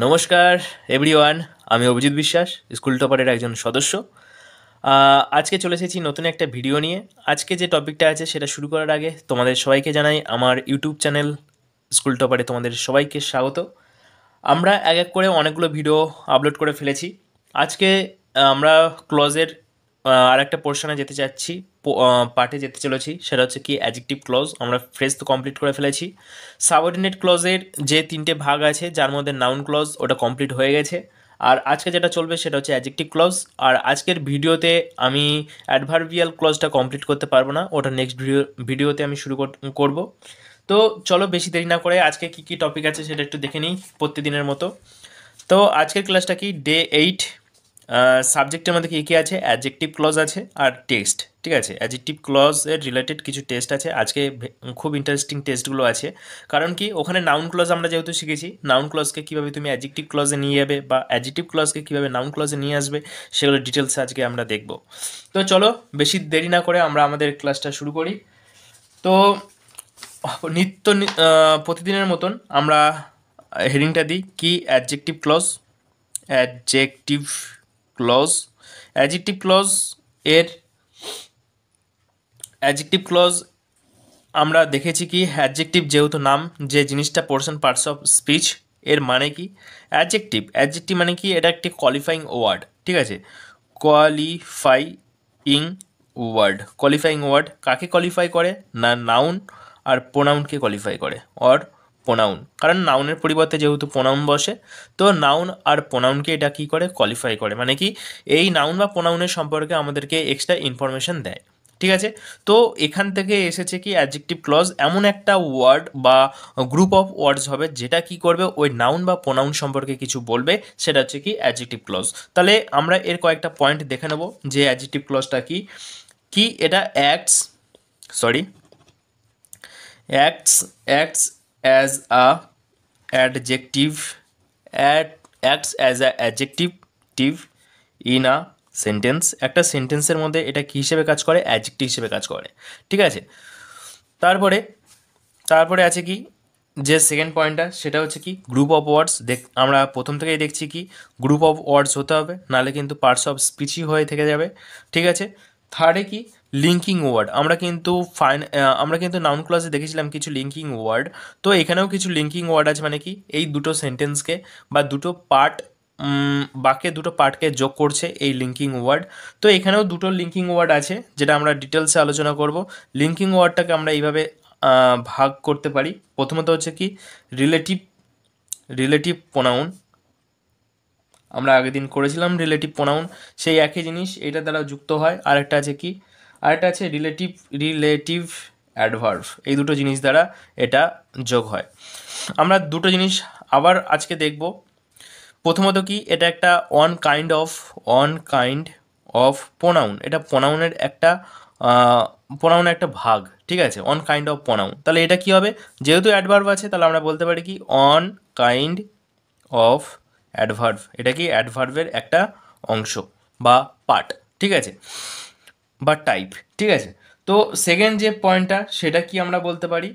নমস্কার এভরিওয়ান, আমি অভিজিৎ বিশ্বাস, স্কুল টপারের একজন সদস্য। আজকে চলে এসেছি নতুন একটা ভিডিও নিয়ে। আজকে যে টপিকটা আছে সেটা শুরু করার আগে তোমাদের সবাইকে জানাই আমার ইউটিউব চ্যানেল স্কুল টপারে তোমাদের সবাইকে স্বাগত। আমরা এক এক করে অনেকগুলো ভিডিও আপলোড করে ফেলেছি। আজকে আমরা ক্লজের আর একটা পোর্শনে যেতে চাচ্ছি, পার্টে যেতে চলেছি। সেটা হচ্ছে কি অ্যাডজেক্টিভ ক্লজ। আমরা ফ্রেজ তো কমপ্লিট করে ফেলেছি। সাবঅর্ডিনেট ক্লজের যে তিনটে ভাগ আছে, যার মধ্যে নাউন ক্লজ ওটা কমপ্লিট হয়ে গেছে। আর আজকে যেটা চলবে সেটা হচ্ছে অ্যাডজেক্টিভ ক্লজ। আর আজকের ভিডিওতে আমি অ্যাডভার্বিয়াল ক্লজটা কমপ্লিট করতে পারবো না, ওটা নেক্সট ভিডিওতে আমি শুরু করব। তো চলো বেশি দেরি না করে আজকে কী কী টপিক আছে সেটা একটু দেখে নিই প্রতিদিনের মতো। তো আজকের ক্লাসটা কি ডে 8। সাবজেক্টের মধ্যে কী কী আছে? অ্যাডজেক্টিভ ক্লজ আছে আর টেক্সট। ঠিক আছে, অ্যাডজেক্টিভ ক্লজের রিলেটেড কিছু টেস্ট আছে আজকে। খুব ইন্টারেস্টিং টেস্টগুলো আছে। কারণ কি, ওখানে নাউন ক্লজ আমরা যেহেতু শিখেছি, নাউন ক্লজকে কীভাবে তুমি অ্যাডজেক্টিভ ক্লজে নিয়ে যাবে বা অ্যাডজেক্টিভ ক্লজকে কীভাবে নাউন ক্লজে নিয়ে আসবে, সেগুলো ডিটেলস আজকে আমরা দেখব। তো চলো বেশি দেরি না করে আমরা আমাদের ক্লাসটা শুরু করি। তো প্রতিদিনের মতন আমরা হেডিংটা দিই কি adjective clause. Adjective clause adjective clause এর অ্যাডজেক্টিভ ক্লজ আমরা দেখেছি কি অ্যাডজেক্টিভ যেহেতু নাম, যে জিনিসটা পোর্শন পার্টস অফ স্পিচ, এর মানে কি অ্যাডজেক্টিভ। অ্যাডজেক্টিভ মানে কি, এটা একটি কোয়ালিফাইং ওয়ার্ড। ঠিক আছে, কোয়ালিফাইং ওয়ার্ড। কোয়ালিফাইং ওয়ার্ড কাকে কোয়ালিফাই করে না, নাউন আর প্রোনাউনকে কোয়ালিফাই করে। অর প্রোনাউন, কারণ নাউনের পরিবর্তে যেহেতু প্রোনাউন বসে, তো নাউন আর প্রোনাউনকে এটা কী করে, কোয়ালিফাই করে। মানে কি, এই নাউন বা প্রোনাউনের সম্পর্কে আমাদেরকে এক্সট্রা ইনফরমেশন দেয়। ঠিক আছে, তো এখান থেকে এসেছে কি অ্যাডজেক্টিভ ক্লজ এমন একটা ওয়ার্ড বা গ্রুপ অফ ওয়ার্ডস হবে যেটা কি করবে, ওই নাউন বা প্রোনাউন সম্পর্কে কিছু বলবে, সেটা হচ্ছে কি অ্যাডজেক্টিভ ক্লজ। তাহলে আমরা এর কয়েকটা পয়েন্ট দেখে নেব যে অ্যাডজেক্টিভ ক্লজটা কি কি এটা acts as a adjective acts as a adjective in a sentence. একটা সেন্টেন্সের মধ্যে এটা কী হিসেবে কাজ করে, অ্যাডজেক্টিভ হিসেবে কাজ করে। ঠিক আছে, তারপরে তারপরে আছে কি যে সেকেন্ড পয়েন্টটা, সেটা হচ্ছে কি গ্রুপ অফ ওয়ার্ডস। আমরা প্রথম থেকেই দেখছি কি গ্রুপ অফ ওয়ার্ডস হতে হবে, নাহলে কিন্তু পার্টস অফ স্পিচই হয়ে থেকে যাবে। ঠিক আছে, থার্ডে কি লিঙ্কিং ওয়ার্ড। আমরা কিন্তু নাউন ক্লজে দেখেছিলাম কিছু লিঙ্কিং ওয়ার্ড, তো এখানেও কিছু লিঙ্কিং ওয়ার্ড আছে। মানে কি, এই দুটো সেন্টেন্সকে বা দুটো পার্ট, বাক্যে দুটো পার্টকে যোগ করছে এই লিঙ্কিং ওয়ার্ড। তো এখানেও দুটো লিঙ্কিং ওয়ার্ড আছে যেটা আমরা ডিটেলসে আলোচনা করব। লিঙ্কিং ওয়ার্ডটাকে আমরা এইভাবে ভাগ করতে পারি। প্রথমত হচ্ছে কি রিলেটিভ প্রোনাউন। আমরা আগের দিন করেছিলাম রিলেটিভ প্রোনাউন, সেই একই জিনিস এটা দ্বারা যুক্ত হয়। আরেকটা আছে রিলেটিভ অ্যাডভার্ব। এই দুটো জিনিস দ্বারা এটা যোগ হয়। আমরা দুটো জিনিস আবার আজকে দেখব। প্রথমত কি, এটা একটা অন কাইন্ড অফ প্রোনাউন। এটা প্রোনাউনের একটা ভাগ। ঠিক আছে, অন কাইন্ড অফ প্রোনাউন। তাহলে এটা কি হবে, যেহেতু অ্যাডভার্ব আছে তাহলে আমরা বলতে পারি কি অন কাইন্ড অফ অ্যাডভার্ব। এটা কি অ্যাডভার্বের একটা অংশ বা পার্ট। ঠিক আছে, বা টাইপ। ঠিক আছে, তো সেকেন্ড যে পয়েন্টটা সেটা কি আমরা বলতে পারি,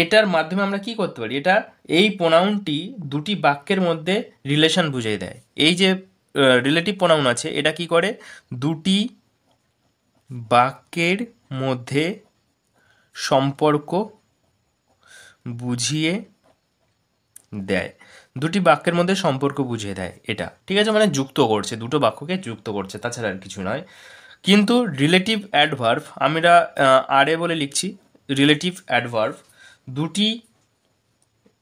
এটার মাধ্যমে আমরা কি করতে পারি, এই প্রোনাউনটি দুটি বাক্যের মধ্যে রিলেশন বুঝিয়ে দেয়। এই যে রিলেটিভ প্রোনাউন আছে, এটা কি করে, দুটি বাক্যের মধ্যে সম্পর্ক বুঝিয়ে দেয়। দুটি বাক্যের মধ্যে সম্পর্ক বুঝিয়ে দেয় এটা। ঠিক আছে, মানে যুক্ত করছে, দুটো বাক্যকে যুক্ত করছে, তাছাড়া আর কিছু নয়। কিন্তু রিলেটিভ অ্যাডভার্ব আমরা আরে বলে লিখছি। রিলেটিভ অ্যাডভার্ব দুটি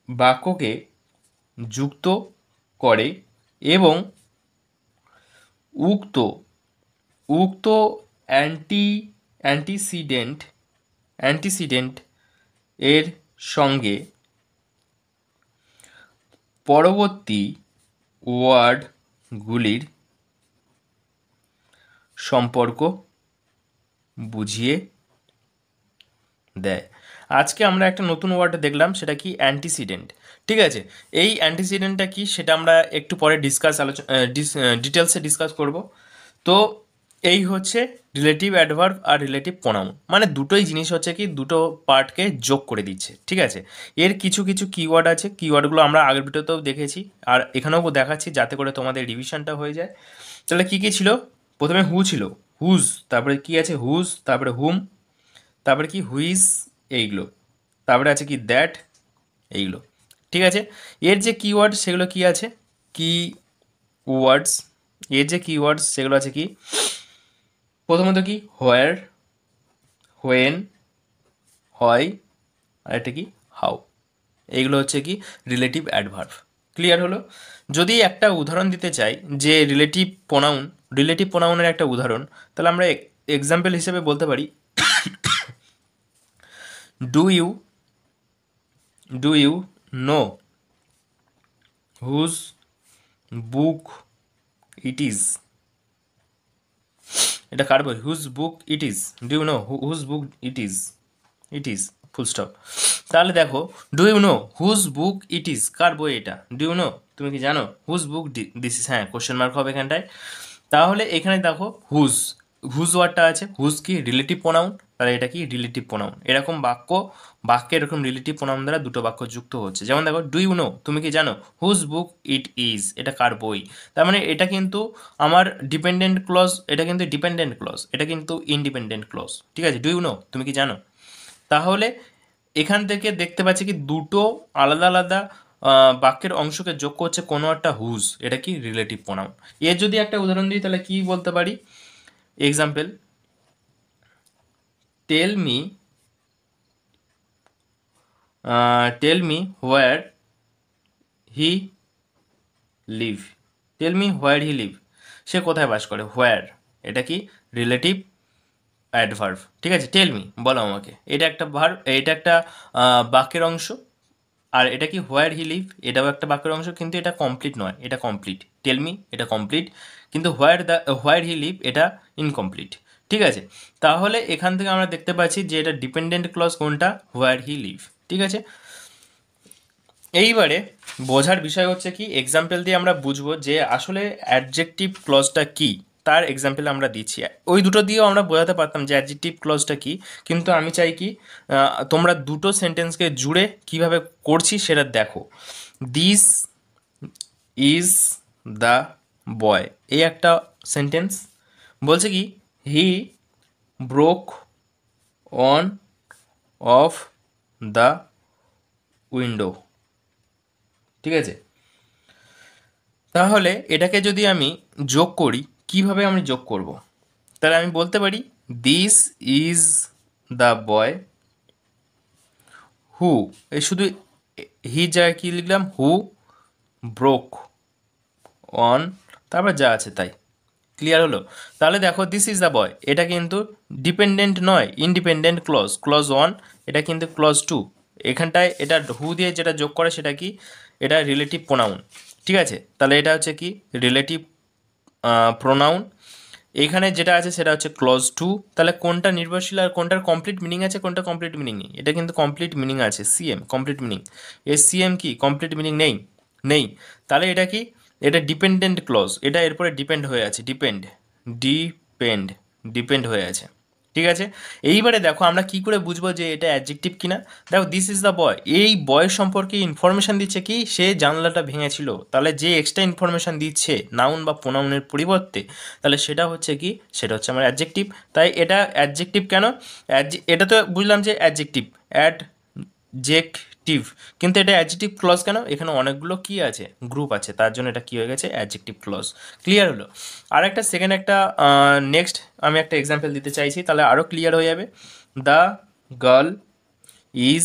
বাক্যকে যুক্ত করে এবং উক্ত অ্যান্টিসিডেন্ট এর সঙ্গে পরবর্তী ওয়ার্ডগুলির সম্পর্ক বুঝিয়ে দেয়। আজকে আমরা একটা নতুন ওয়ার্ড দেখলাম, সেটা কি অ্যান্টিসিডেন্ট। ঠিক আছে, এই অ্যান্টিসিডেন্টটা কি সেটা আমরা একটু পরে ডিটেলসে ডিসকাস করব। তো এই হচ্ছে রিলেটিভ অ্যাডভার্ব আর রিলেটিভ প্রোনাউন, মানে দুটোই জিনিস হচ্ছে কি দুটো পার্টকে যোগ করে দিচ্ছে, ঠিক আছে। এর কিছু কিছু কিওয়ার্ড আছে, কিওয়ার্ডগুলো আমরা আগের ভিডিওতেও দেখেছি আর এখানেও দেখাচ্ছি যাতে করে তোমাদের রিভিশনটা হয়ে যায়। তাহলে কী কী ছিল? প্রথমে হু ছিল, হুজ, তারপরে কি আছে হুজ, তারপরে হুম, তারপরে কি হুইজ, এইগুলো, তারপরে আছে কি দ্যাট, এইগুলো, ঠিক আছে। এর যে কিওয়ার্ড সেগুলো কি আছে, কি ওয়ার্ডস, এর যে কিওয়ার্ডস সেগুলো আছে কি, প্রথমত কি হোয়ার, হোয়েন, হয়, আর এটা কি হাউ, এইগুলো হচ্ছে কি রিলেটিভ অ্যাডভার্ব। ক্লিয়ার হলো? যদি একটা উদাহরণ দিতে চাই যে রিলেটিভ প্রোনাউনের একটা উদাহরণ, তাহলে আমরা এক্সাম্পল হিসেবে বলতে পারি do you know whose book it is, এটা কার বই, whose book it is, do you know whose book it is full stop. তাহলে দেখো do you know whose book it is, কার বই এটা, ডু ইউ নো, তুমি কি জানো, হুজ বুক দিস ইজ, হ্যাঁ কোশ্চেন মার্ক হবে এখানটায়। তাহলে এখানে দেখো হুজ ওয়ার্ডটা আছে, হুজ কি রিলেটিভ প্রোনাউন, তাহলে এটা কি রিলেটিভ প্রোনাউন। এরকম বাক্যে এরকম রিলেটিভ প্রোনাউন দ্বারা দুটো বাক্য যুক্ত হচ্ছে। যেমন দেখো ডু ইউ নো, তুমি কি জানো, হুজ বুক ইট ইজ, এটা কার বই। তার মানে এটা কিন্তু আমার ডিপেন্ডেন্ট ক্লজ, এটা কিন্তু ডিপেন্ডেন্ট ক্লজ, এটা কিন্তু ইনডিপেন্ডেন্ট ক্লজ, ঠিক আছে। ডু ইউ নো, তুমি কি জানো। তাহলে এখান থেকে দেখতে পাচ্ছি কি দুটো আলাদা আলাদা বাক্যের অংশকে যোগ করছে কোনো একটা হুজ, এটা কি রিলেটিভ প্রোনাউন। এর যদি একটা উদাহরণ দিই তাহলে কি বলতে পারি, example, tell me where he live, tell me where he live, সে কোথায় বাস করে, হোয়ার, এটা কি রিলেটিভ অ্যাডভার্ব, ঠিক আছে। টেল মি, বলো আমাকে, এটা একটা ভার্ব, এটা একটা বাক্যের অংশ। আর এটা কি হোয়ার হি লিভ, এটাও একটা বাক্যের অংশ, কিন্তু এটা কমপ্লিট নয়, এটা কমপ্লিট। টেল মি এটা কমপ্লিট, কিন্তু হোয়ার হি লিভ এটা ইনকমপ্লিট, ঠিক আছে। তাহলে এখান থেকে আমরা দেখতে পাচ্ছি যে এটা ডিপেন্ডেন্ট ক্লজ কোনটা, হোয়ার হি লিভ, ঠিক আছে। এইবারে বোঝার বিষয় হচ্ছে কি এক্সাম্পল দিয়ে আমরা বুঝবো যে আসলে অ্যাডজেক্টিভ ক্লজটা কি, তার এক্সাম্পল আমরা দিচ্ছি। ওই দুটো দিয়েও আমরা বোঝাতে পারতাম যে অ্যাডজেক্টিভ ক্লজটা কি, কিন্তু আমি চাই কি তোমরা দুটো সেন্টেন্সকে জুড়ে কিভাবে করছি সেটা দেখো। দিস ইজ দ্য বয়, এই একটা সেন্টেন্স বলছে কি হি broke on of the window, ঠিক আছে। তাহলে এটাকে যদি আমি যোগ করি, কিভাবে আমি যোগ করব, তাহলে আমি বলতে পারি দিস ইজ দ্য বয় হু, এই শুধু হি জায়গায় কী লিখলাম, হু ব্রোক অন, তারপর যা আছে তাই। ক্লিয়ার হলো? তাহলে দেখো দিস ইজ দ্য বয়, এটা কিন্তু ডিপেন্ডেন্ট নয়, ইন্ডিপেন্ডেন্ট ক্লজ, ক্লজ ওয়ান, এটা কিন্তু ক্লজ টু। এখানটায় এটা হু দিয়ে যেটা যোগ করে সেটা কি, এটা রিলেটিভ প্রোনাউন, ঠিক আছে। তাহলে এটা হচ্ছে কি রিলেটিভ প্রোনাউন। এইখানে যেটা আছে সেটা হচ্ছে ক্লজ টু। তাহলে কোনটা নির্ভরশীল আর কোনটার কমপ্লিট মিনিং আছে, কোনটা কমপ্লিট মিনিং নেই, এটা কিন্তু কমপ্লিট মিনিং আছে, সিএম কমপ্লিট মিনিং, এর সিএম কি কমপ্লিট মিনিং নেই, নেই। তাহলে এটা কি, এটা ডিপেন্ডেন্ট ক্লজ, এটা এরপরে ডিপেন্ড হয়ে আছে, ডিপেন্ড ডিপেন্ড হয়ে আছে, ঠিক আছে। এইবারে দেখো আমরা কি করে বুঝবো যে এটা অ্যাডজেক্টিভ কিনা। দেখো দিস ইজ দ্য বয়, এই বয় সম্পর্কে ইনফরমেশন দিচ্ছে কি সে জানলাটা ভেঙেছিল, তাহলে যে এক্সট্রা ইনফরমেশন দিচ্ছে নাউন বা প্রোনাউনের পরিবর্তে, তাহলে সেটা হচ্ছে কি, সেটা হচ্ছে আমার অ্যাডজেক্টিভ। তাই এটা অ্যাডজেক্টিভ কেন, এটা তো বুঝলাম যে অ্যাডজেক্টিভ, অ্যাডজেক্টিভ, কিন্তু এটা অ্যাডজেক্টিভ ক্লজ কেন, এখানে অনেকগুলো কি আছে, গ্রুপ আছে, তার জন্য এটা কি হয়ে গেছে অ্যাডজেক্টিভ ক্লজ। ক্লিয়ার হলো? আর একটা সেকেন্ড একটা নেক্সট আমি একটা এক্সাম্পল দিতে চাইছি, তাহলে আরও ক্লিয়ার হয়ে যাবে। The girl is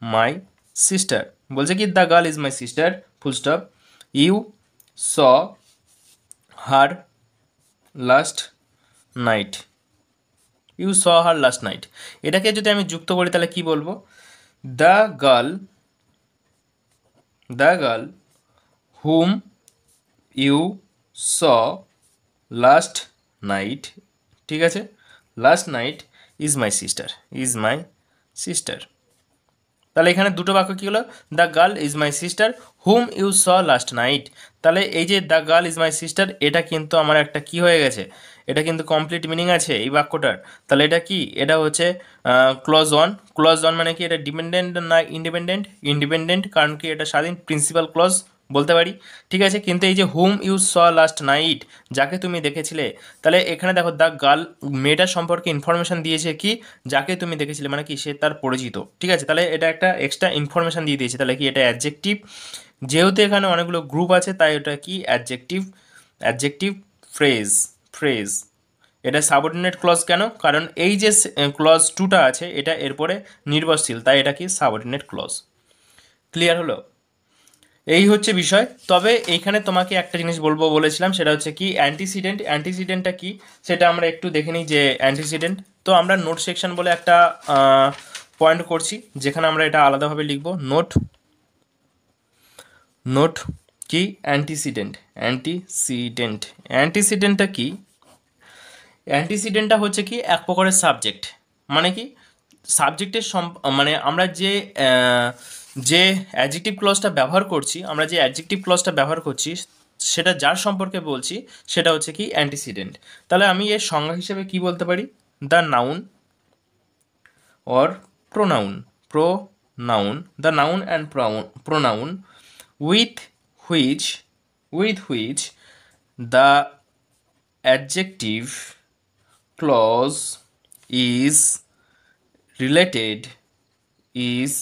my sister, বলছে কি the girl is my sister full stop, you saw her last night, you saw her last night, এটাকে যদি আমি যুক্ত করি তাহলে কি বলবো, the girl whom you saw last night, ঠিক আছে, last night is my sister, তাহলে এখানে দুটো বাক্য কী হলো, the girl is my sister whom you saw last night. তাহলে এই যে the girl is my sister, এটা কিন্তু আমার একটা কি হয়ে গেছে, এটা কিন্তু কমপ্লিট মিনিং আছে এই বাক্যটার। তাহলে এটা কি, এটা হচ্ছে ক্লজ ওয়ান। ক্লজ ওয়ান মানে কি, এটা ডিপেন্ডেন্ট না ইন্ডিপেন্ডেন্ট? ইন্ডিপেন্ডেন্ট, কারণ কি এটা স্বাধীন, প্রিন্সিপাল ক্লজ বলতে পারি, ঠিক আছে। কিন্তু এই যে হুম ইউ স লাস্ট নাইট, যাকে তুমি দেখেছিলে, তাহলে এখানে দেখো দ্য গার্ল মেয়েটার সম্পর্কে ইনফরমেশন দিয়েছে কি, যাকে তুমি দেখেছিলে, মানে কি সে তার পরিচিত, ঠিক আছে। তাহলে এটা একটা এক্সট্রা ইনফরমেশন দিয়ে দিয়েছে, তাহলে কি এটা অ্যাডজেক্টিভ। যেহেতু এখানে অনেকগুলো গ্রুপ আছে তাই এটা কি অ্যাডজেক্টিভ, অ্যাডজেক্টিভ ফ্রেজ, ফ্রেজ। এটা সাবঅর্ডিনেট ক্লজ কেন, কারণ এই যে ক্লজ টুটা আছে এটা এরপরে নির্ভরশীল, তাই এটা কি সাবঅর্ডিনেট ক্লজ। ক্লিয়ার হলো? এই হচ্ছে বিষয়। তবে এইখানে তোমাকে একটা জিনিস বলবো বলেছিলাম, সেটা হচ্ছে কি অ্যান্টিসিডেন্ট। অ্যান্টিসিডেন্টটা কি সেটা আমরা একটু দেখে নিই। যে অ্যান্টিসিডেন্ট, তো আমরা নোট সেকশন বলে একটা পয়েন্ট করছি, যেখানে আমরা এটা আলাদাভাবে লিখব। নোট, নোট কি অ্যান্টিসিডেন্ট, অ্যান্টিসিডেন্ট। অ্যান্টিসিডেন্টটা কি, অ্যান্টিসিডেন্টটা হচ্ছে কি এক প্রকারের সাবজেক্ট। মানে কি সাবজেক্টের মানে আমরা যে যে অ্যাডজেক্টিভ ক্লজটা ব্যবহার করছি, আমরা যে অ্যাডজেক্টিভ ক্লজটা ব্যবহার করছি সেটা যার সম্পর্কে বলছি সেটা হচ্ছে কি অ্যান্টিসিডেন্ট। তাহলে আমি এর সংজ্ঞা হিসেবে কি বলতে পারি, the noun or pronoun, pronoun, the noun and pronoun with which the adjective clause is related is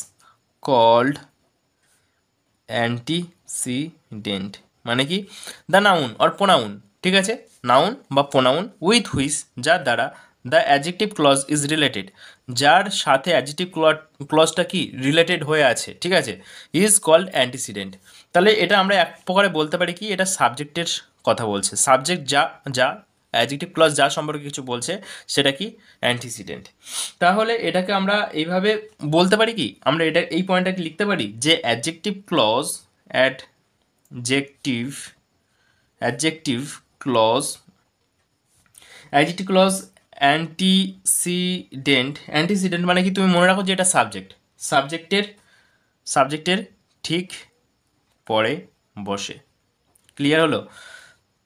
called antecedent। মানে কি দ্য নাউন অর প্রোনাউন, ঠিক আছে, নাউন বা প্রোনাউন উইথ হুইচ, যার দ্বারা the adjective clause is related, যার সাথে adjective ক্লজটা কি রিলেটেড হয়ে আছে, ঠিক আছে, ইজ কল্ড অ্যান্টিসিডেন্ট। তাহলে এটা আমরা এক প্রকারে বলতে পারি কি এটা সাবজেক্টের কথা বলছে, সাবজেক্ট যা যা অ্যাডজেক্টিভ ক্লজ যা সম্পর্কে কিছু বলছে সেটা কি অ্যান্টিসিডেন্ট। তাহলে এটাকে আমরা এইভাবে বলতে পারি কি, আমরা এটা এই পয়েন্টটাকে লিখতে পারি যে adjective clause, adjective clause, adjective clause antecedent মানে কি তুমি মনে রাখো যে এটা সাবজেক্ট, সাবজেক্টের ঠিক পরে বসে। ক্লিয়ার হলো?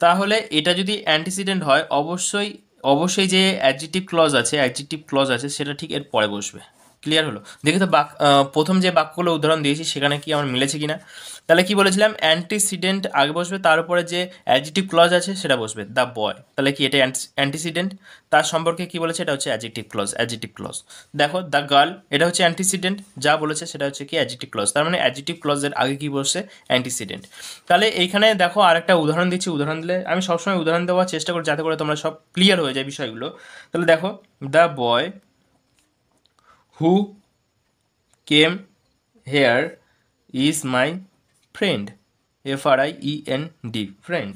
তাহলে এটা যদি অ্যান্টিসিডেন্ট হয় অবশ্যই যে অ্যাডজেক্টিভ ক্লজ আছে সেটা ঠিক এর পরে বসবে। ক্লিয়ার হলো? দেখি তো প্রথম যে বাক্যগুলো উদাহরণ দিয়েছি সেখানে কি আমার মিলেছে কিনা। তাহলে কি বলেছিলাম, অ্যান্টিসিডেন্ট আগে বসবে, তার উপরে যে অ্যাডজেক্টিভ ক্লজ আছে সেটা বসবে, দ্য বয়। তাহলে কি এটা অ্যান্টিসিডেন্ট, তার সম্পর্কে কি বলেছে, এটা হচ্ছে অ্যাডজেক্টিভ ক্লজ। দেখো দ্য গার্ল, এটা হচ্ছে অ্যান্টিসিডেন্ট, যা বলেছে সেটা হচ্ছে কি অ্যাডজেক্টিভ ক্লজ, তার মানে অ্যাডজেক্টিভ ক্লজের আগে কি বসছে, অ্যান্টিসিডেন্ট। তাহলে এইখানে দেখো আরেকটা উদাহরণ দিচ্ছি, উদাহরণ দিলে আমি সবসময় উদাহরণ দেওয়ার চেষ্টা করি যাতে করে তোমরা সব ক্লিয়ার হয়ে যায় বিষয়গুলো। তাহলে দেখো the boy who came here is my friend, FRIEND, friend.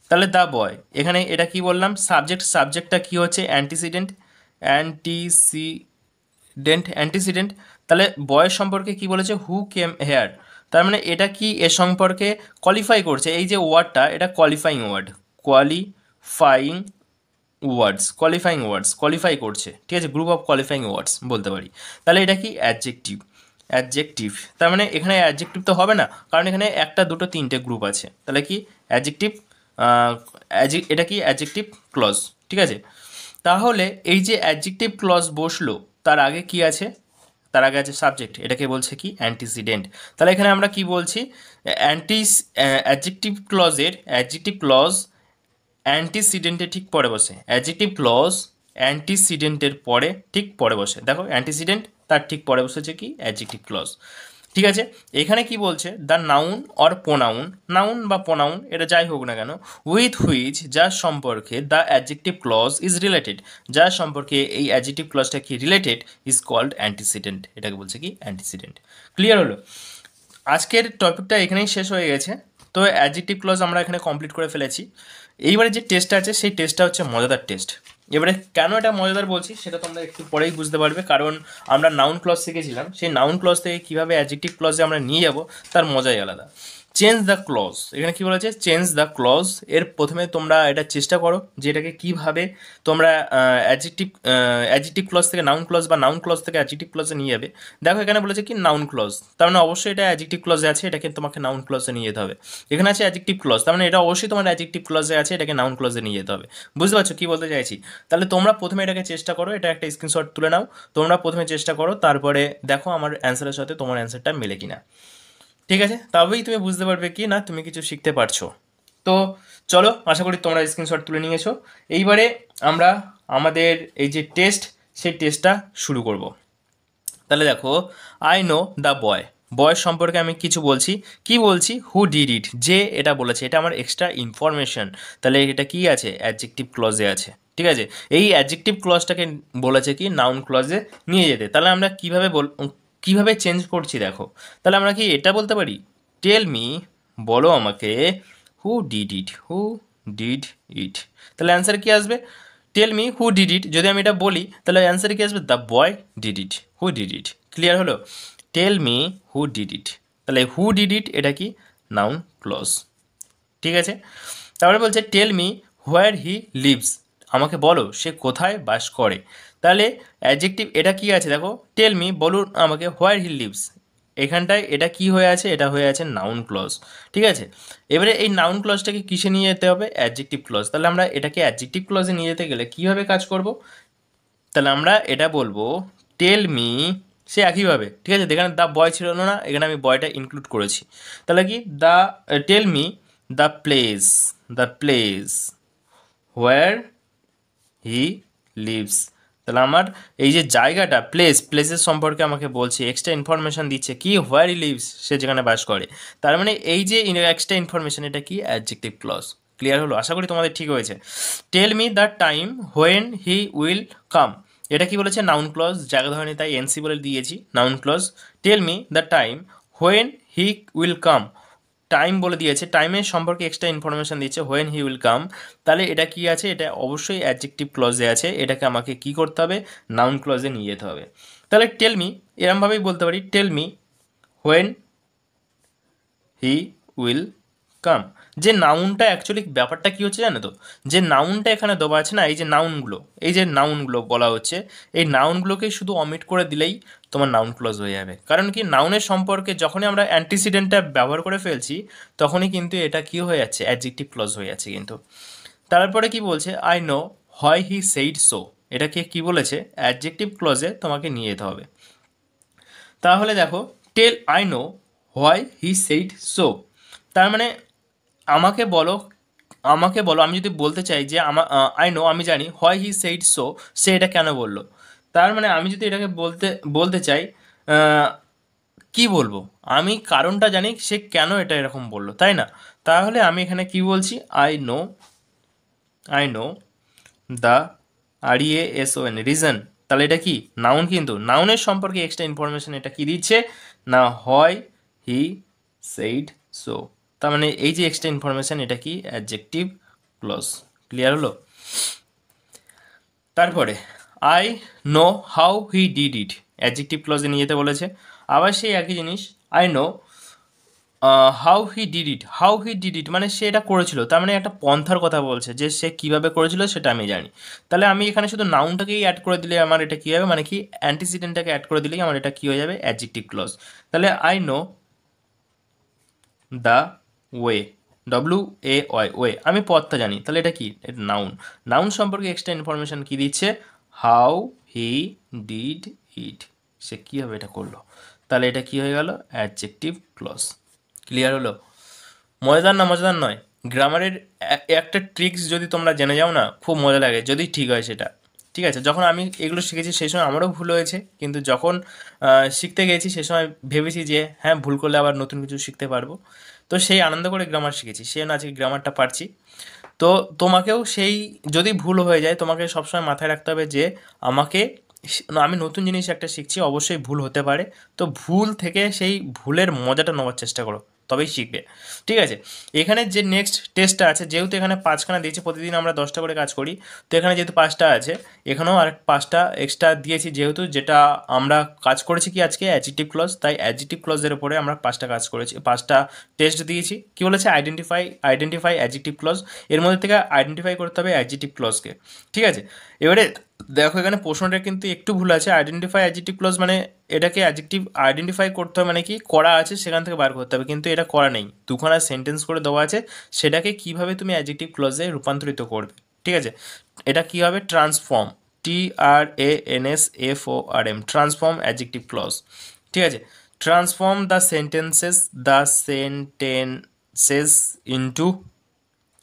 তাহলে দ্য বয়, এখানে এটা কি বললাম, সাবজেক্টটা কি হচ্ছে অ্যান্টিসিডেন্ট। তাহলে বয়ের সম্পর্কে কি বলেছে, হু কেম হেয়ার, তার মানে এটা কি এর সম্পর্কে কোয়ালিফাই করছে, এই যে ওয়ার্ডটা এটা কোয়ালিফাইং ওয়ার্ডস কোয়ালিফাই করছে, ঠিক আছে, গ্রুপ অফ কোয়ালিফাইং ওয়ার্ডস বলতে পারি। তাহলে এটা কি অ্যাডজেক্টিভ, তার মানে এখানে অ্যাডজেক্টিভ তো হবে না, কারণ এখানে একটা দুটো তিনটে গ্রুপ আছে। তাহলে কি অ্যাডজেক্টিভ, এটা কি অ্যাডজেক্টিভ ক্লজ, ঠিক আছে। তাহলে এই যে অ্যাডজেক্টিভ ক্লজ বসলো, তার আগে কি আছে, তার আগে আছে সাবজেক্ট, এটাকে বলছে কি অ্যান্টিসিডেন্ট। তাহলে এখানে আমরা কি বলছি, অ্যাডজেক্টিভ ক্লজ অ্যান্টিসিডেন্টের ঠিক পরে বসে, অ্যাডজেক্টিভ ক্লজ অ্যান্টিসিডেন্টের পরে ঠিক পরে বসে। দেখো অ্যান্টিসিডেন্ট, তার ঠিক পরে বসেছে কি অ্যাডজেক্টিভ ক্লজ, ঠিক আছে। এখানে কি বলছে, the noun or pronoun, noun বা প্রোনাউন এটা যাই হোক না কেন, উইথ হুইচ, যার সম্পর্কে the adjective clause is related, যার সম্পর্কে এই অ্যাডজেক্টিভ ক্লজটা কি রিলেটেড, ইজ কল্ড অ্যান্টিসিডেন্ট, এটাকে বলছে কি অ্যান্টিসিডেন্ট। ক্লিয়ার হলো? আজকের টপিকটা এখানেই শেষ হয়ে গেছে। তো অ্যাডজেক্টিভ ক্লজ আমরা এখানে কমপ্লিট করে ফেলেছি। এইবারে যে টেস্টটা আছে সেই টেস্টটা হচ্ছে মজাদার টেস্ট। এবারে কেন এটা মজাদার বলছি সেটা তোমরা একটু পরেই বুঝতে পারবে, কারণ আমরা নাউন ক্লজ শিখেছিলাম, সেই নাউন ক্লজ থেকে কীভাবে অ্যাডজেক্টিভ ক্লজে আমরা নিয়ে যাব তার মজাই আলাদা। চেঞ্জ দ্য ক্লজ, এখানে কি বলেছে চেঞ্জ দ্য ক্লজ। এর প্রথমে তোমরা এটা চেষ্টা করো যে এটাকে কীভাবে তোমরা অ্যাডজেক্টিভ ক্লজ থেকে নাউন ক্লজ বা নাউন ক্লজ থেকে অ্যাডজেক্টিভ ক্লজে নিয়ে যাবে। দেখো এখানে বলেছে কি নাউন ক্লজ, তার মানে অবশ্যই এটা অ্যাডজেক্টিভ ক্লজে আছে, এটাকে তোমাকে নাউন ক্লজে নিয়ে যেতে হবে। এখানে আছে অ্যাডজেক্টিভ ক্লজ, তার মানে এটা অবশ্যই তোমার অ্যাডজেক্টিভ ক্লজে আছে, এটাকে নাউন ক্লজে নিয়ে যেতে হবে। বুঝতে পারছো কী বলতে চাইছি? তাহলে তোমরা প্রথমে এটাকে চেষ্টা করো, এটা একটা স্ক্রিনশট তুলে নাও, তোমরা প্রথমে চেষ্টা করো, তারপরে দেখো আমার অ্যান্সারের সাথে তোমার অ্যান্সারটা মেলে কিনা। ঠিক আছে, তবেই তুমি বুঝতে পারবে কি না তুমি কিছু শিখতে পারছো। তো চলো, আশা করি তোমরা স্ক্রিনশট তুলে নিয়েছো। এইবারে আমরা আমাদের এই যে টেস্ট, সেই টেস্টটা শুরু করব। তাহলে দেখো, আই নো দ্য বয়, বয়ের সম্পর্কে আমি কিছু বলছি। কি বলছি? হু ডিড ইট, যে এটা বলেছে, এটা আমার এক্সট্রা ইনফরমেশন। তাহলে এটা কি আছে? অ্যাডজেক্টিভ ক্লজে আছে। ঠিক আছে, এই অ্যাডজেক্টিভ ক্লজটাকে বলেছে কি নাউন ক্লজে নিয়ে যেতে। তাহলে আমরা কিভাবে চেঞ্জ করছি দেখো। তাহলে আমরা কি এটা বলতে পারি, টেল মি, বলো আমাকে, হু ডিড ইট, হু ডিড ইট। তাহলে অ্যান্সার কি আসবে? Tell me who did it. যদি আমি এটা বলি তাহলে অ্যান্সার কি আসবে? The boy did it, who did it. Clear হলো? টেল মি হু ডিড ইট, তাহলে হু ডিড ইট এটা কি? Noun clause. ঠিক আছে, তারপরে বলছে টেল মি হোয়ার হি লিভস, আমাকে বলো সে কোথায় বাস করে। তাহলে অ্যাডজেক্টিভ এটা কি আছে দেখো, টেল মি, বলুন আমাকে হোয়ার হি লিভস, এখানটায় এটা কি হয়ে আছে? এটা হয়ে আছে নাউন ক্লজ। ঠিক আছে, এবারে এই নাউন ক্লজটাকে কিসে নিয়ে যেতে হবে? Adjective clause. তাহলে আমরা এটাকে অ্যাডজেক্টিভ ক্লজে নিয়ে যেতে গেলে কীভাবে কাজ করব? তাহলে আমরা এটা বলবো টেল মি, সে একইভাবে। ঠিক আছে, এখানে দ্য বয় ছিল না, এখানে আমি বয়টা ইনক্লুড করেছি। তাহলে কি the, tell me the place where he lives. তাহলে আমার এই যে জায়গাটা, প্লেসের সম্পর্কে আমাকে বলছে, এক্সট্রা ইনফরমেশান দিচ্ছে কি? হোয়ার হি লিভস, সে যেখানে বাস করে। তার মানে এই যে এক্সট্রা ইনফরমেশান, এটা কি? Adjective clause. ক্লিয়ার হলো? আশা করি তোমাদের ঠিক হয়েছে। Tell me the time when he will come, এটা কি বলেছে? নাউন ক্লজ, জায়গা ধরেনি তাই এনসি বলে দিয়েছি, noun clause. Tell me the time when he will come, time বলে দিয়েছে, টাইমের সম্পর্কে এক্সট্রা ইনফরমেশান দিচ্ছে, হোয়েন হি উইল কাম। তাহলে এটা কি আছে? এটা অবশ্যই অ্যাডজেক্টিভ ক্লজে আছে, এটাকে আমাকে কি করতে হবে? নাউন ক্লজে নিয়ে যেতে হবে। তাহলে টেল মি, এরমভাবেই বলতে পারি, tell me when he will come. যে নাউনটা অ্যাকচুয়ালি ব্যাপারটা কী হচ্ছে জানো তো, যে নাউনটা এখানে দেওয়া আছে না, এই যে নাউনগুলো বলা হচ্ছে, এই নাউনগুলোকে শুধু অমিট করে দিলেই তোমার নাউন ক্লজ হয়ে যাবে। কারণ কি, নাউনের সম্পর্কে যখনই আমরা অ্যান্টিসিডেন্টটা ব্যবহার করে ফেলছি, তখনই কিন্তু এটা কী হয়ে যাচ্ছে? অ্যাডজেক্টিভ ক্লজ হয়ে যাচ্ছে কিন্তু। তারপরে কি বলছে? I know why he said so, এটাকে কি বলেছে? অ্যাডজেক্টিভ ক্লজে তোমাকে নিয়ে যেতে হবে। তাহলে দেখো, I know why he said so, তার মানে আমাকে বলো, আমি যদি বলতে চাই যে আই নো, আমি জানি, হোয়াই হি সেইড সো, সে এটা কেন বললো। তার মানে আমি যদি এটাকে বলতে চাই, কি বলবো? আমি কারণটা জানি সে কেন এটা এরকম বললো, তাই না? তাহলে আমি এখানে কি বলছি? I know the REASON reason. তাহলে এটা কি? নাউন, কিন্তু নাউনের সম্পর্কে এক্সট্রা ইনফরমেশন এটা কি দিচ্ছে না? হয় হি সেইড সো। তার মানে এই যে এক্সট্রা ইনফরমেশন, এটা কি? Adjective clause. ক্লিয়ার হলো? তারপরে I know how he did it, adjective ক্লজে নিয়ে যেতে বলেছে। আবার সেই একই জিনিস, I know how he did it মানে সে এটা করেছিল, তার মানে একটা পন্থার কথা বলছে, যে সে কীভাবে করেছিল সেটা আমি জানি। তাহলে আমি এখানে শুধু নাউনটাকেই অ্যাড করে দিলে আমার এটা কী হবে? মানে কি, অ্যান্টিসিডেন্টটাকে অ্যাড করে দিলেই আমার এটা কী হয়ে যাবে? Adjective clause. তাহলে I know the way, WAY, আমি পথটা জানি, তাহলে এটা কি? এটা নাউন সম্পর্কে এক্সট্রা ইনফরমেশান কী দিচ্ছে? হাউ হি ডিড ইট, সে কীভাবে এটা করলো। তাহলে এটা কী হয়ে গেল? Adjective clause. ক্লিয়ার হলো? মজাদার না মজাদার নয়? গ্রামারের একটা ট্রিক্স যদি তোমরা জেনে যাও না, খুব মজা লাগে যদি ঠিক হয় সেটা। ঠিক আছে, যখন আমি এগুলো শিখেছি সেই সময় আমারও ভুল হয়েছে, কিন্তু যখন শিখতে গেছি সে সময় ভেবেছি যে হ্যাঁ, ভুল করলে আবার নতুন কিছু শিখতে পারবো। তো সেই আনন্দ করে গ্রামার শিখেছি, সে না আজকে গ্রামারটা পারছি। তো তোমাকেও সেই, যদি ভুল হয়ে যায়, তোমাকে সবসময় মাথায় রাখতে হবে যে আমি নতুন জিনিস একটা শিখছি, অবশ্যই ভুল হতে পারে। তো ভুল থেকে সেই ভুলের মজাটা নেওয়ার চেষ্টা করো। তবেই শিখবে। ঠিক আছে, এখানে যে নেক্সট টেস্টটা আছে, যেহেতু এখানে 5খানা দিয়েছে, প্রতিদিন আমরা 10টা করে কাজ করি, তো এখানে যেহেতু 5টা আছে, এখানেও আর 5টা এক্সট্রা দিয়েছি, যেহেতু যেটা আমরা কাজ করেছি কি আজকে অ্যাডজেক্টিভ ক্লজ, তাই অ্যাডজেক্টিভ ক্লজের উপরে আমরা 5টা কাজ করেছি, 5টা টেস্ট দিয়েছি। কি বলেছে? আইডেন্টিফাই অ্যাডজেক্টিভ ক্লজ, এর মধ্যে থেকে আইডেন্টিফাই করতে হবে অ্যাডজেক্টিভ ক্লজকে। ঠিক আছে, এবারে দেখো এখানে প্রশ্নটা কিন্তু একটু ভুল আছে। আইডেন্টিফাই অ্যাডজেক্টিভ ক্লজ মানে এটাকে অ্যাডজেক্টিভ আইডেন্টিফাই করতে হবে, মানে কি করা আছে সেখান থেকে বার করতে হবে, কিন্তু এটা করা নেই, দুখানা সেন্টেন্স করে দেওয়া আছে, সেটাকে কিভাবে তুমি অ্যাডজেক্টিভ ক্লজে রূপান্তরিত করবে। ঠিক আছে, এটা কী হবে? Transform, TRANSFORM, transform adjective clause. ঠিক আছে, transform the sentences into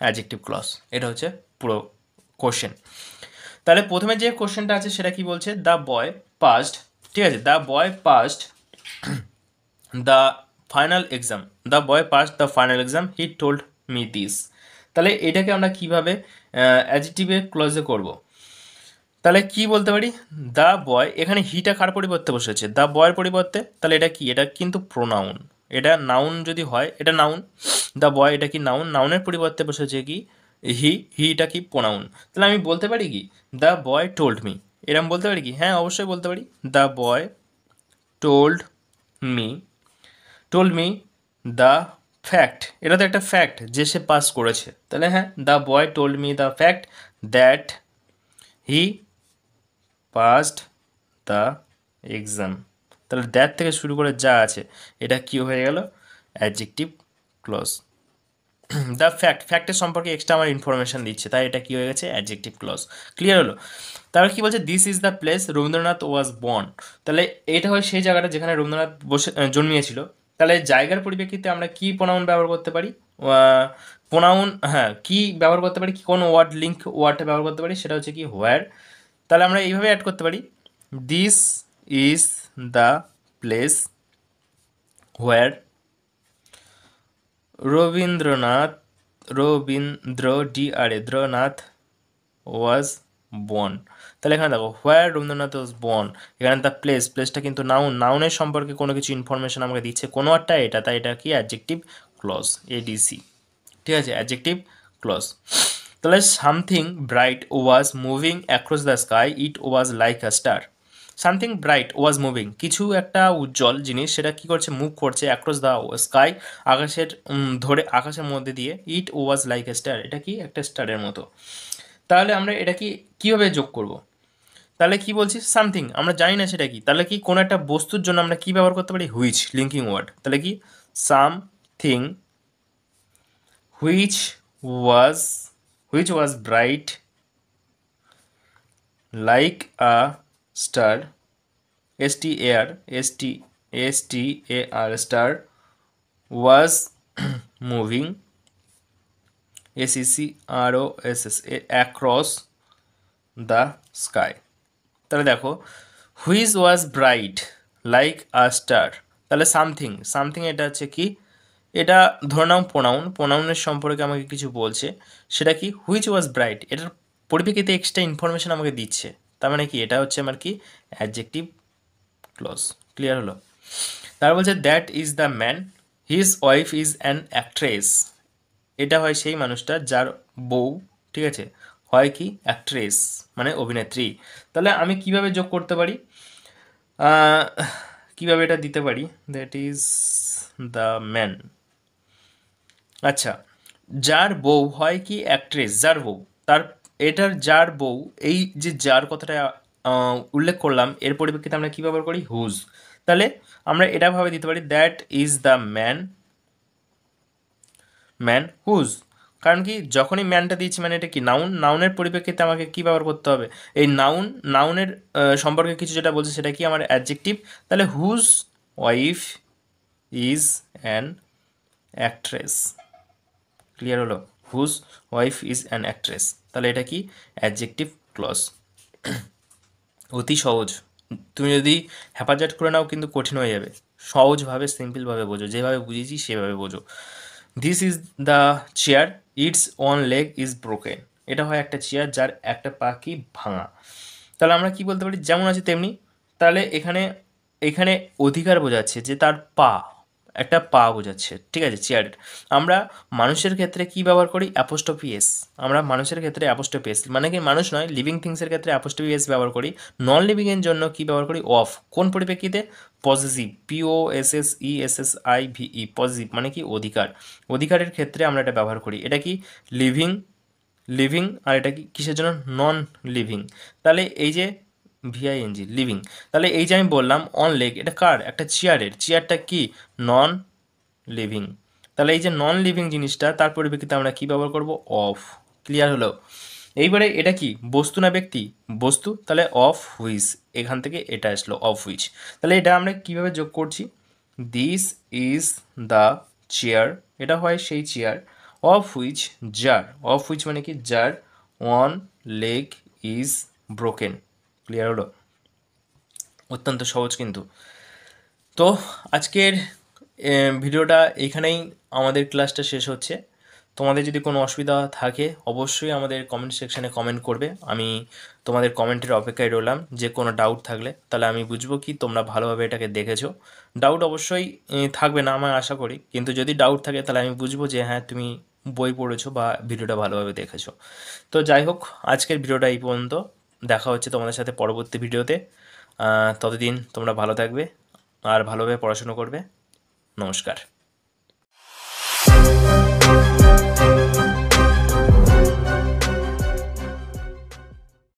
adjective clause, এটা হচ্ছে পুরো কোশ্চেন। তাহলে প্রথমে যে কোশ্চেনটা আছে সেটা কি বলছে? দ্য বয় পাস্ট, ঠিক আছে, the boy past the final exam, the boy past the final exam, he told me this. তাহলে এটাকে আমরা কিভাবে অ্যাডজেক্টিভে ক্লজে করব? তাহলে কি বলতে পারি? দ্য বয়, এখানে হিটা কার পরিবর্তে বসেছে? দ্য বয়ের পরিবর্তে, তাহলে এটা কি? এটা কিন্তু প্রোনাউন, এটা নাউন যদি হয়, এটা নাউন। দ্য বয় এটা কি নাউন, নাউনের পরিবর্তে বসেছে কি হিটা কি প্রোনাউন। তাহলে আমি বলতে পারি কি? দ্য বয় টোল্ড মি, এরম বলতে পারি কি? হ্যাঁ, অবশ্যই বলতে পারি। The boy told me, told me the fact, এটা তো একটা ফ্যাক্ট যে সে পাস করেছে, তাহলে হ্যাঁ, the boy told me the fact that he past the exam. তাহলে দ্যাট থেকে শুরু করে যা আছে এটা কি হয়ে গেল? Adjective clause. দ্য ফ্যাক্টের সম্পর্কে এক্সট্রা আমার ইনফরমেশন দিচ্ছে, তাই এটা কি হয়ে গেছে? Adjective clause. ক্লিয়ার হলো? তারপর কি বলছে? This is the place Rabindranath was born. তাহলে এটা হয় সেই জায়গাটা যেখানে রবীন্দ্রনাথ জন্মিয়েছিল। তাহলে জায়গার পরিপ্রেক্ষিতে আমরা কি প্রোনাউন ব্যবহার করতে পারি? প্রোনাউন, হ্যাঁ, কি ব্যবহার করতে পারি? কোন ওয়ার্ড, লিঙ্ক ওয়ার্ডটা ব্যবহার করতে পারি? সেটা হচ্ছে কি হোয়ার। তাহলে আমরা এইভাবে অ্যাড করতে পারি, this is the place where Rabindranath was born. তাহলে এখানে দেখো হোয়ার রবীন্দ্রনাথ ওয়াজ বর্ন, এখানে দ্য প্লেসটা কিন্তু নাউন, নাউনের সম্পর্কে কোনো কিছু ইনফরমেশন আমাকে দিচ্ছে, কোনো একটা এটা, তাই এটা কি? Adjective clause, ADC. ঠিক আছে, অ্যাডজেক্টিভ ক্লজ। তাহলে something bright was moving across the sky, it was like a star. Something bright was moving, কিছু একটা উজ্জ্বল জিনিস সেটা কি করছে? মুভ করছে অ্যাক্রস দ্য স্কাই, আকাশের ধরে, আকাশের মধ্যে দিয়ে। ইট ওয়াজ লাইক এ স্টার, এটা কি? একটা স্টারের মতো। তাহলে আমরা এটা কি কীভাবে যোগ করব? তাহলে কি বলছি? সামথিং আমরা জানি না সেটা কি, তাহলে কি কোনো একটা বস্তুর জন্য আমরা কি ব্যবহার করতে পারি? Which, linking word. তাহলে কি? Something which was bright like a star, STAR star, was moving ACCROSS across the sky. তাহলে দেখো which was bright like a star, তাহলে সামথিং এটা হচ্ছে কি? এটা ধরে নাও প্রোনাউনের সম্পর্কে আমাকে কিছু বলছে, সেটা কি? হুইচ ওয়াজ ব্রাইট, এটার পরিপ্রেক্ষিতে এক্সট্রা ইনফরমেশন আমাকে দিচ্ছে, তার মানে কি? এটা হচ্ছে আমার কি? Adjective clause. ক্লিয়ার হলো? তারপর বলছে that is the man, his wife is an actress. এটা হয় সেই মানুষটা যার বউ, ঠিক আছে, হয় কি? অ্যাক্ট্রেস মানে অভিনেত্রী। তাহলে আমি কিভাবে যোগ করতে পারি? কিভাবে এটা দিতে পারি? দ্যাট ইজ দ্য ম্যান, আচ্ছা, যার বউ হয় কি? অ্যাক্ট্রেস, যার বউ, তার এটার যার বউ, এই যে যার কথাটা উল্লেখ করলাম, এর পরিপ্রেক্ষিতে আমরা কী ব্যবহার করি? হুজ। তাহলে আমরা এটা ভাবে দিতে পারি that is the man whose. কারণ কি? যখনই ম্যানটা দিয়েছি মানে এটা কি? নাউনের পরিপ্রেক্ষিতে আমাকে কী ব্যবহার করতে হবে? এই নাউনের সম্পর্কে কিছু যেটা বলছে সেটা কি? আমার অ্যাডজেক্টিভ। তাহলে whose wife is an actress. Clear হলো? Whose wife is an actress, তাহলে এটা কি? Adjective clause. অতি সহজ, তুমি যদি হ্যাপাজাট করে নাও কিন্তু কঠিন হয়ে যাবে। সহজভাবে সিম্পলভাবে বোঝো, যেভাবে বুঝিয়েছি সেভাবে বোঝো। This is the chair, it's one leg is broken. এটা হয় একটা চেয়ার যার একটা পা কি? ভাঙা। তাহলে আমরা কি বলতে পারি? যেমন আছে তেমনি। তাহলে এখানে অধিকার বোঝাচ্ছে যে তার পা, একটা পা বোঝাচ্ছে, ঠিক আছে, চেয়ারের। আমরা মানুষের ক্ষেত্রে কি ব্যবহার করি? Apostrophe S. আমরা মানুষের ক্ষেত্রে অ্যাপোস্ট্রফি এস, মানে কি মানুষ নয়, লিভিং থিংসের ক্ষেত্রে অ্যাপোস্ট্রফি এস ব্যবহার করি। নন লিভিংয়ের জন্য কি ব্যবহার করি? অফ। কোন পরিপ্রেক্ষিতে? পজিটিভ, POSSESSIVE, পজিটিভ মানে কি অধিকার। অধিকারের ক্ষেত্রে আমরা এটা ব্যবহার করি। এটা কি লিভিং, লিভিং, আর এটা কি কিসের জন্য? Non living. তাহলে এই যে VING লিভিং, তাহলে এই যে আমি বললাম অন লেগ, এটা কার? একটা চেয়ারের। চেয়ারটা কি? Non living. তাহলে এই যে নন লিভিং জিনিসটা, তার পরিপ্রেক্ষিতে আমরা কি ব্যবহার করব? অফ। ক্লিয়ার হলো? এইবারে এটা কি বস্তু না ব্যক্তি? বস্তু। তাহলে অফ হুইচ, এখান থেকে এটা আসলো অফ হুইচ। তাহলে এটা আমরা কিভাবে যোগ করছি? দিস ইজ দ্য চেয়ার, এটা হয় সেই চেয়ার, অফ হুইচ, যার, অফ হুইচ মানে কি যার one leg is broken. Clear হলো? অত্যন্ত সহজ কিন্তু। তো আজকের ভিডিওটা এইখানেই আমাদের ক্লাসটা শেষ হচ্ছে। তোমাদের যদি কোনো অসুবিধা থাকে অবশ্যই আমাদের কমেন্ট সেকশানে কমেন্ট করবে। আমি তোমাদের কমেন্টের অপেক্ষায় রইলাম। যে কোনো ডাউট থাকলে তাহলে আমি বুঝবো কি তোমরা ভালোভাবে এটাকে দেখেছো। ডাউট অবশ্যই থাকবে না আমি আশা করি, কিন্তু যদি ডাউট থাকে তাহলে আমি বুঝবো যে হ্যাঁ তুমি বই পড়েছো বা ভিডিওটা ভালোভাবে দেখেছো। তো যাই হোক, আজকের ভিডিওটা এই পর্যন্ত। দেখা হচ্ছে তোমাদের সাথে পরবর্তী ভিডিওতে। ততদিন তোমরা ভালো থাকবে আর ভালোভাবে পড়াশুনো করবে। নমস্কার।